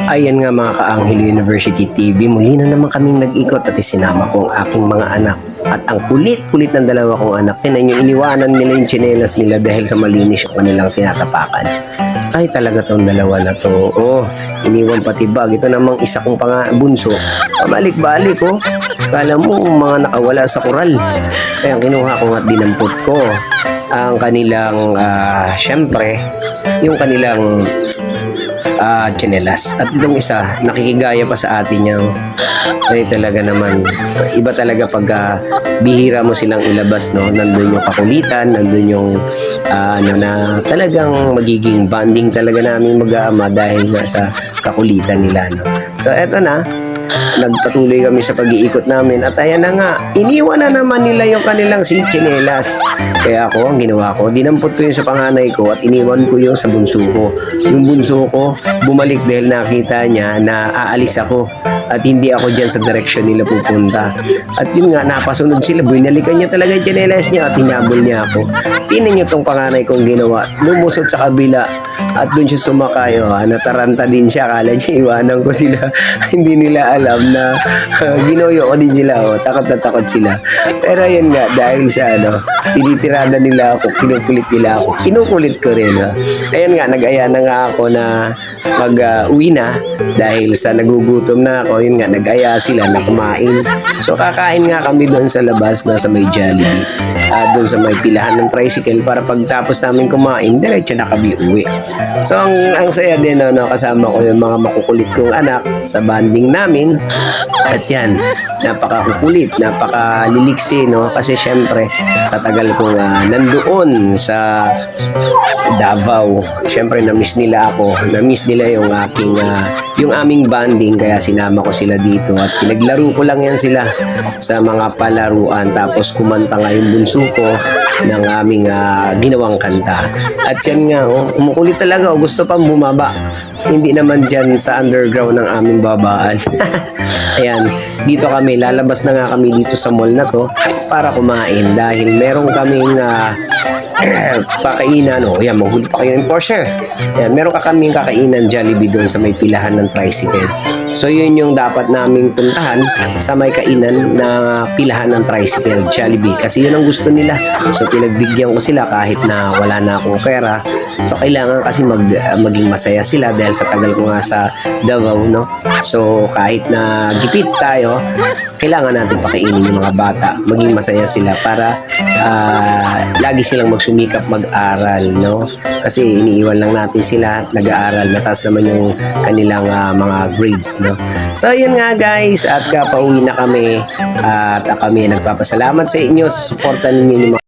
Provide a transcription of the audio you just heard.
Ayan nga mga Kaanghel University TV, muli na naman kaming nag-ikot at isinama ko ang aking mga anak. At ang kulit-kulit ng dalawa kong anak, tinan yung iniwanan nila yung tsinelas nila dahil sa malinis yung kanilang tinatapakan. Ay talaga tong dalawa na to. Oh, iniwan pati bag. Ito namang isa kong bunso. Pabalik-balik oh. Kala mo mga nakawala sa koral. Kaya kinuha ko at dinampot ko ang kanilang, syempre, yung kanilang tsinelas. At itong isa, nakikigaya pa sa atin yung ay talaga naman, iba talaga pag bihira mo silang ilabas, no? Nandun yung kakulitan, nandun yung na talagang magiging bonding talaga namin mag-aama dahil nga sa kakulitan nila, no? So eto na, nagpatuloy kami sa pag-iikot namin at ayan na nga, iniwan na naman nila yung kanilang tsinelas. Kaya ako, ang ginawa ko, dinampot ko yung sa panganay ko at iniwan ko yung sa bunso ko. Yung bunso ko, bumalik dahil nakita niya na aalis ako at hindi ako dyan sa direksyon nila pupunta. At yun nga, napasunod sila, binalikan niya talaga yung tsinelas niya at hinabol niya ako. Tinan niyo tong panganay kong ginawa, lumusot sa kabila at doon siya sumakay, nataranta din siya, akala niya iwanan ko sila. Hindi nila alam na ginoyo ko din sila, takot na takot sila. Pero yun nga, dahil sa tinitirada nila ako, kinukulit nila ako, kinukulit ko rin. Ayan nga, nag-aya na nga ako na mag-uwi na dahil sa nagugutom na ako. Yun nga, nag-aya sila na kumain. So kakain nga kami doon sa labas na sa may Jollibee, doon sa may pilahan ng tricycle para pagtapos namin kumain, diretso na kami uwi. So ang saya din, kasama ko yung mga makukulit kong anak sa banding namin. At yan, napakakukulit, napakaliliksi, kasi syempre sa tagal kong nandoon sa Davao, syempre na-miss nila ako, na-miss nila yung yung aming banding, kaya sinama ko sila dito at pinaglaro ko lang yan sila sa mga palaruan, tapos kumanta nga yung bunso ko ng aming ginawang kanta. At yan nga, umukulit talaga, gusto pang bumaba, hindi naman dyan sa underground ng aming babaan. Ayan, dito kami, lalabas na nga kami dito sa mall na to para kumain dahil meron kaming pakainan. Ayan, maghuli pa kayo ng Porsche. Ayan, meron kaming kakainan Jollibee doon sa may pilahan ng tricycle. So yun yung dapat naming puntahan sa may kainan na pilahan ng tricycle, Jollibee, kasi yun ang gusto nila. So pinagbigyan ko sila kahit na wala na akong pera. So kailangan kasi maging masaya sila dahil sa tagal ko nga sa Davao, no? So kahit na gipit tayo, kailangan natin pakainin yung mga bata, maging masaya sila para lagi silang magsumikap mag-aral, no? Kasi iniiwan lang natin sila nag-aaral, mataas naman yung kanilang mga grades, no? So yun nga guys, at pauwi na kami at kami nagpapasalamat sa inyo sa suporta ninyo.